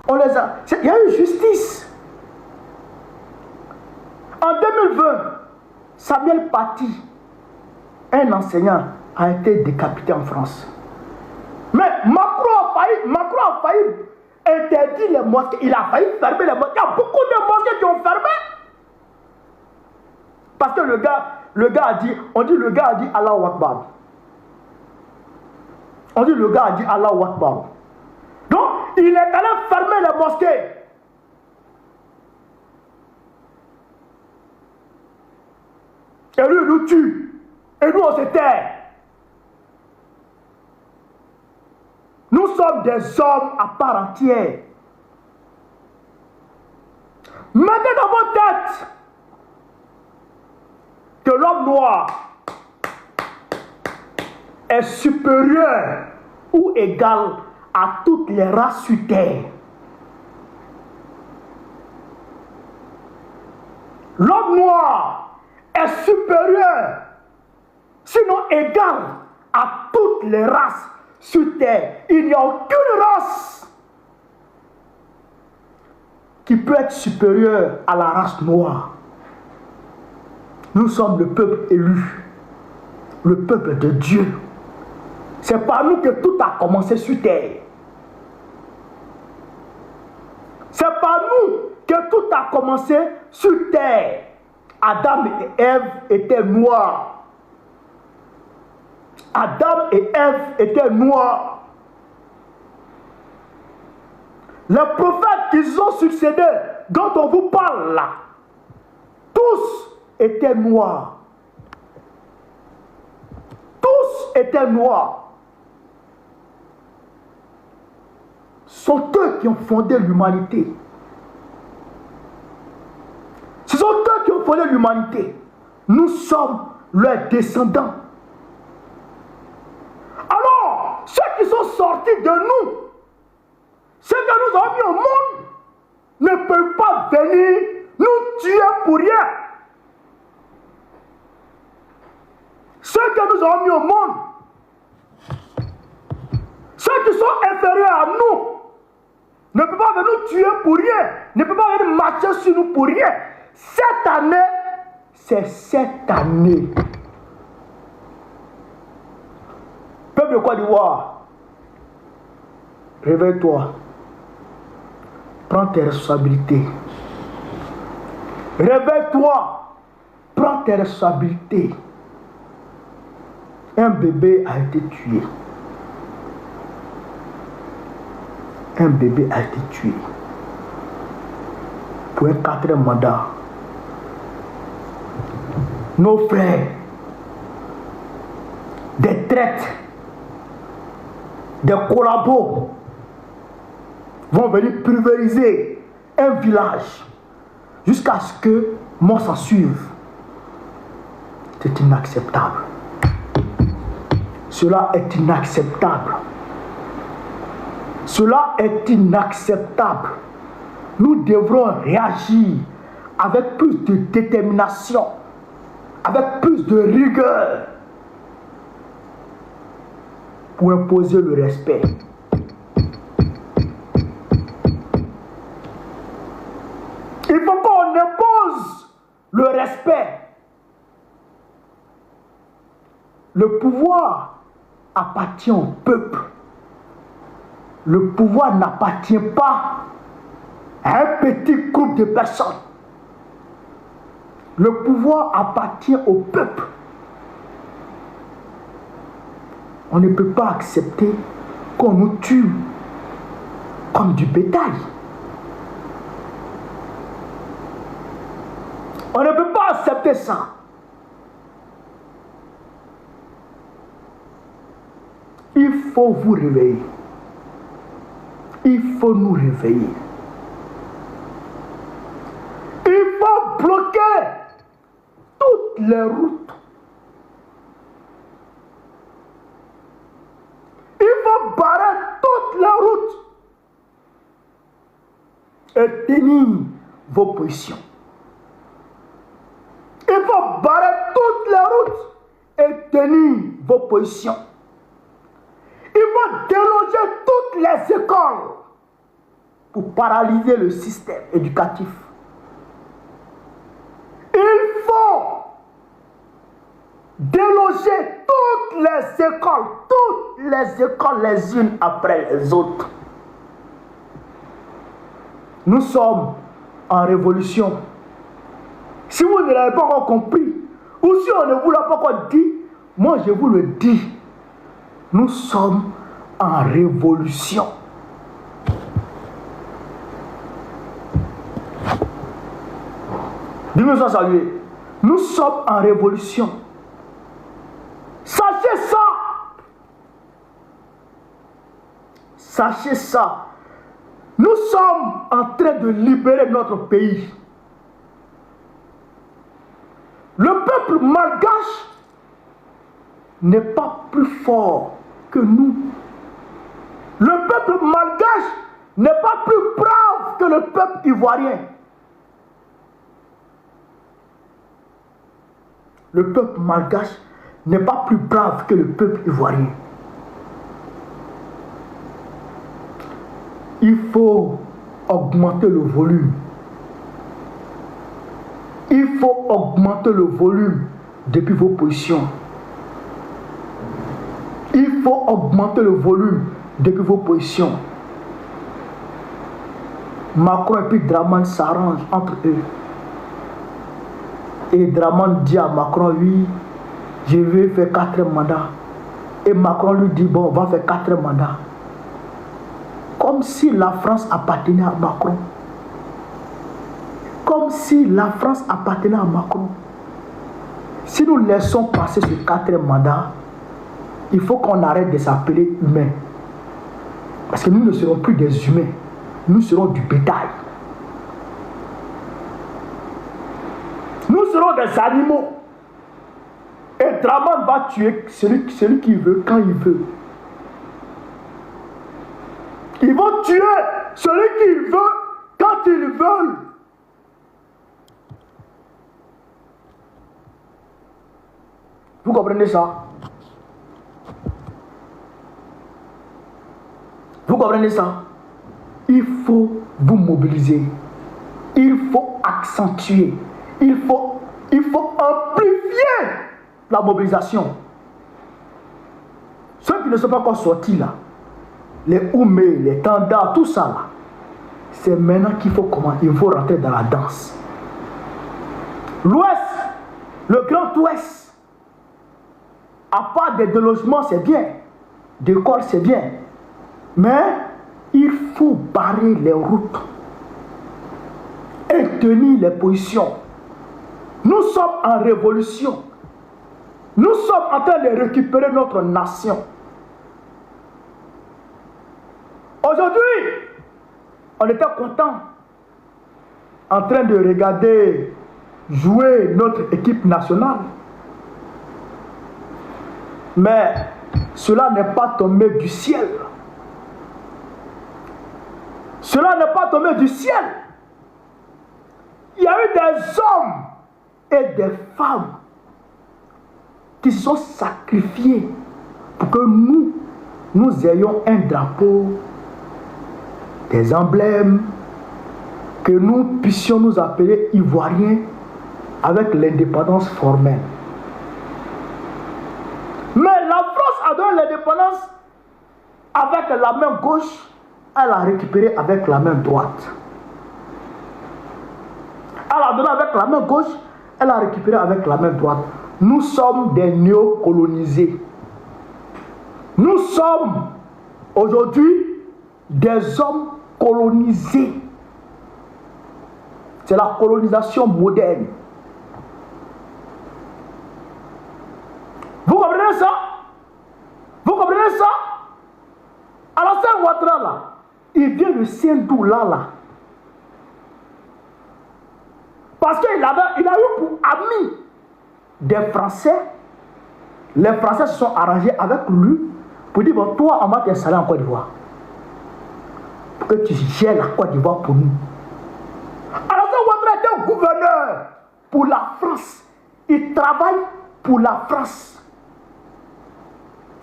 On les a... Il y a eu justice. En 2020, Samuel Paty, un enseignant, a été décapité en France. Mais Macron a failli interdire les mosquées. Il a failli fermer les mosquées. Il y a beaucoup de mosquées qui ont fermé. Parce que le gars a dit, le gars a dit Allahu Akbar. On dit le gars a dit Allahu Akbar. Donc, il est allé fermer les mosquées. Et lui, il nous tue. Et nous, on se tait. Nous sommes des hommes à part entière. Mettez dans votre tête que l'homme noir est supérieur ou égal à toutes les races sur terre. L'homme noir est supérieur, sinon égal à toutes les races sur terre. Il n'y a aucune race qui peut être supérieure à la race noire. Nous sommes le peuple élu, le peuple de Dieu. C'est par nous que tout a commencé sur terre. C'est par nous que tout a commencé sur terre. Adam et Ève étaient noirs. Adam et Ève étaient noirs. Les prophètes qui ont succédé, dont on vous parle là, tous étaient noirs. Tous étaient noirs. Ce sont eux qui ont fondé l'humanité. Ce sont eux qui ont fondé l'humanité. Nous sommes leurs descendants. Alors, ceux qui sont sortis de nous, ceux que nous avons mis au monde, ne peuvent pas venir nous tuer pour rien. Ceux que nous avons mis au monde, ceux qui sont inférieurs à nous, ne peuvent pas venir nous tuer pour rien, ne peuvent pas venir marcher sur nous pour rien. Cette année, c'est cette année. Peuple de Côte d'Ivoire, réveille-toi. Prends tes responsabilités. Réveille-toi. Prends tes responsabilités. Un bébé a été tué. Un bébé a été tué pour un 4e mandat. Nos frères, des traites, des collabos vont venir pulvériser un village jusqu'à ce que mort s'en suive. C'est inacceptable. Cela est inacceptable. Cela est inacceptable. Nous devrons réagir avec plus de détermination, avec plus de rigueur pour imposer le respect. Il faut qu'on impose le respect. Le pouvoir appartient au peuple. Le pouvoir n'appartient pas à un petit groupe de personnes. Le pouvoir appartient au peuple. On ne peut pas accepter qu'on nous tue comme du bétail. On ne peut pas accepter ça. Il faut vous réveiller. Il faut nous réveiller. Il faut bloquer toutes les routes. Il faut barrer toutes les routes et tenir vos positions. Il faut barrer toutes les routes et tenir vos positions. Il faut déloger toutes les écoles. pour paralyser le système éducatif. Il faut déloger toutes les écoles les unes après les autres. Nous sommes en révolution. Si vous ne l'avez pas encore compris, ou si on ne vous l'a pas encore dit, moi je vous le dis. Nous sommes en révolution. Dieu nous a salués. Nous sommes en révolution. Sachez ça. Sachez ça. Nous sommes en train de libérer notre pays. Le peuple malgache n'est pas plus fort que nous. Le peuple malgache n'est pas plus brave que le peuple ivoirien. Le peuple malgache n'est pas plus brave que le peuple ivoirien. Il faut augmenter le volume. Il faut augmenter le volume depuis vos positions. Il faut augmenter le volume depuis vos positions. Macron et puis Draman s'arrangent entre eux. Et Draman dit à Macron, oui, je vais faire 4 mandats. Et Macron lui dit, bon, on va faire 4 mandats. Comme si la France appartenait à Macron. Comme si la France appartenait à Macron. Si nous laissons passer ce 4 mandats, il faut qu'on arrête de s'appeler humains. Parce que nous ne serons plus des humains. Nous serons du bétail. Nous serons des animaux. Et Draman va tuer celui qu'il veut quand il veut. Ils vont tuer celui qu'ils veulent quand ils veulent. Vous comprenez ça? Vous comprenez ça? Il faut vous mobiliser. Il faut accentuer. Il faut amplifier la mobilisation. Ceux qui ne sont pas encore sortis là, les Oumé, les Tanda, tout ça là, c'est maintenant qu'il faut commencer. Il faut rentrer dans la danse. L'Ouest, le Grand Ouest, à part des délogements, c'est bien. D'écoles, c'est bien. Mais il faut barrer les routes et tenir les positions. Nous sommes en révolution. Nous sommes en train de récupérer notre nation. Aujourd'hui, on était content en train de regarder jouer notre équipe nationale. Mais cela n'est pas tombé du ciel. Cela n'est pas tombé du ciel. Il y a eu des hommes et des femmes qui se sont sacrifiés pour que nous ayons un drapeau, des emblèmes, que nous puissions nous appeler Ivoiriens avec l'indépendance formelle. Mais la France a donné l'indépendance avec la main gauche, elle a récupéré avec la main droite. Elle a donné avec la main gauche, elle a récupéré avec la main droite. Nous sommes des néocolonisés. Nous sommes aujourd'hui des hommes colonisés. C'est la colonisation moderne. Vous comprenez ça? Vous comprenez ça? Alassane Ouattara là, il vient de Saint-Dou là. Parce qu'il a eu pour amis des Français. Les Français se sont arrangés avec lui pour dire, bon, toi, on va t'installer en Côte d'Ivoire. Pour que tu gères la Côte d'Ivoire pour nous. Alassane Ouattara était gouverneur pour la France. Il travaille pour la France.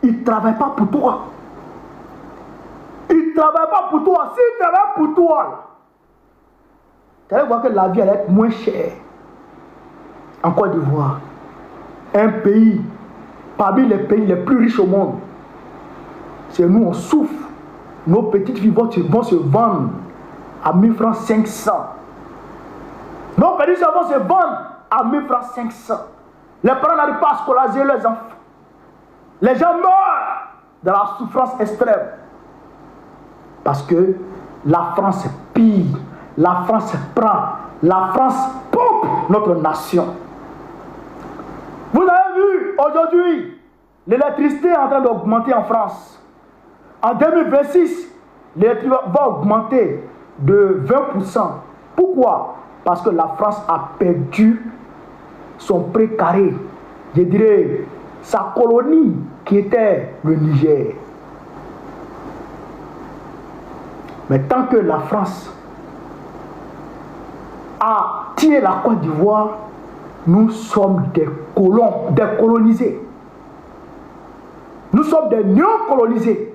Il ne travaille pas pour toi. Il ne travaillent pas pour toi. S'ils travaillent pour toi, tu allais voir que la vie allait être moins chère. En Côte d'Ivoire, un pays parmi les pays les plus riches au monde. C'est nous, on souffre. Nos petites filles vont se vendre à 1000 francs 500. Nos petites filles vont se vendre à 1000 francs 500. Les parents n'arrivent pas à scolariser leurs enfants. Les gens meurent dans la souffrance extrême. Parce que la France pille, la France prend, la France pompe notre nation. Vous avez vu, aujourd'hui, l'électricité est en train d'augmenter en France. En 2026, l'électricité va augmenter de 20%. Pourquoi? Parce que la France a perdu son précaré, je dirais, sa colonie qui était le Niger. Mais tant que la France a tiré la Côte d'Ivoire, nous sommes des colons, des colonisés. Nous sommes des néocolonisés.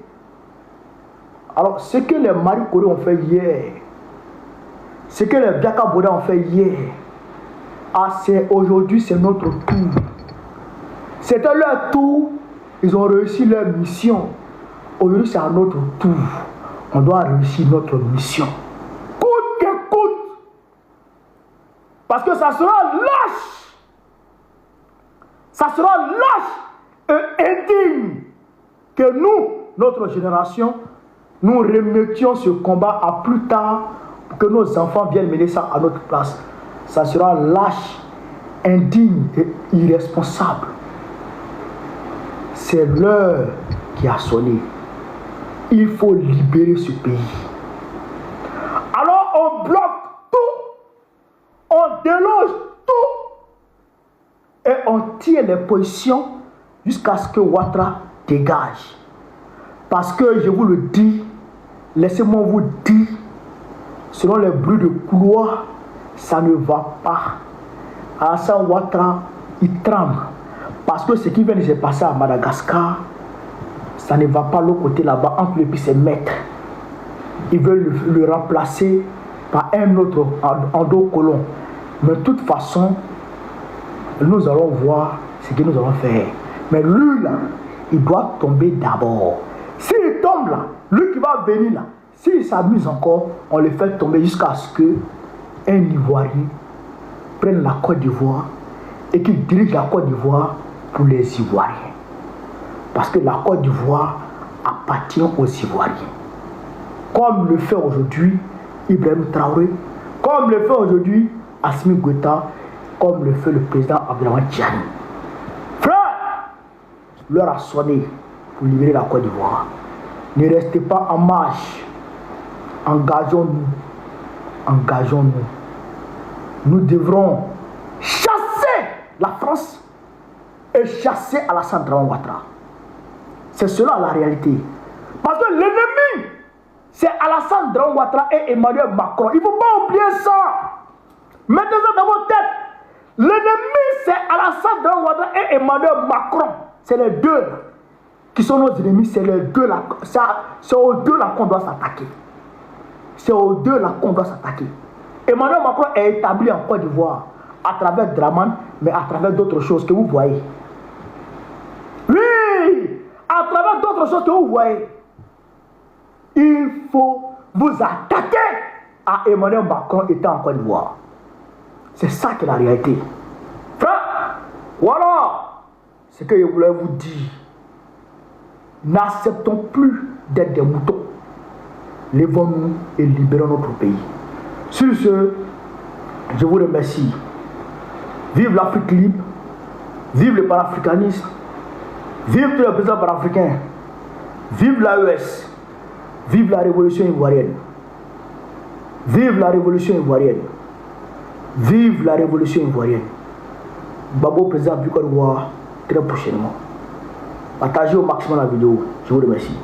Alors, ce que les Marie Corée ont fait hier, ce que les Biaka Boda ont fait hier, aujourd'hui, c'est notre tour. C'était leur tour, ils ont réussi leur mission. Aujourd'hui, c'est à notre tour. On doit réussir notre mission. Coûte que coûte. Parce que ça sera lâche. Ça sera lâche et indigne que nous, notre génération, nous remettions ce combat à plus tard pour que nos enfants viennent mener ça à notre place. Ça sera lâche, indigne et irresponsable. C'est l'heure qui a sonné. Il faut libérer ce pays. Alors on bloque tout, on déloge tout et on tire les positions jusqu'à ce que Ouattara dégage. Parce que je vous le dis, laissez-moi vous dire, selon les bruits de couloir, ça ne va pas. Alassane Ouattara, il tremble. Parce que ce qui vient de se passer à Madagascar, ça ne va pas l'autre côté là-bas entre lui et ses maîtres. Ils veulent le remplacer par un autre en dos colon. Mais de toute façon, nous allons voir ce que nous allons faire. Mais lui là, il doit tomber d'abord. S'il tombe là, lui qui va venir là, s'il s'amuse encore, on le fait tomber jusqu'à ce qu'un Ivoirien prenne la Côte d'Ivoire et qu'il dirige la Côte d'Ivoire pour les Ivoiriens. Parce que la Côte d'Ivoire appartient aux Ivoiriens. Comme le fait aujourd'hui Ibrahim Traoré, comme le fait aujourd'hui Assimi Goïta, comme le fait le président Abdourahmane Tiani. Frère, l'heure a sonné pour libérer la Côte d'Ivoire. Ne restez pas en marche. Engageons-nous. Engageons-nous. Nous devrons chasser la France et chasser Alassane Ouattara. C'est cela la réalité. Parce que l'ennemi, c'est Alassane Ouattara et Emmanuel Macron. Il ne faut pas oublier ça. Mettez ça dans votre tête. L'ennemi, c'est Alassane Ouattara et Emmanuel Macron. C'est les deux qui sont nos ennemis. C'est les deux là. C'est aux deux là qu'on doit s'attaquer. C'est aux deux là qu'on doit s'attaquer. Emmanuel Macron est établi en Côte d'Ivoire à travers Draman, mais à travers d'autres choses que vous voyez. Oui, à travers d'autres choses que vous voyez. Il faut vous attaquer à Emmanuel Macron étant en Côte d'Ivoire. C'est ça qui est la réalité. Frère, voilà ce que je voulais vous dire. N'acceptons plus d'être des moutons. Levons-nous et libérons notre pays. Sur ce, je vous remercie. Vive l'Afrique libre. Vive le panafricanisme. Vive tous les présidents panafricains. Vive l'AES. Vive la révolution ivoirienne. Vive la révolution ivoirienne. Vive la révolution ivoirienne. Babo, président du Côte d'Ivoire, très prochainement. Partagez au maximum la vidéo. Je vous remercie.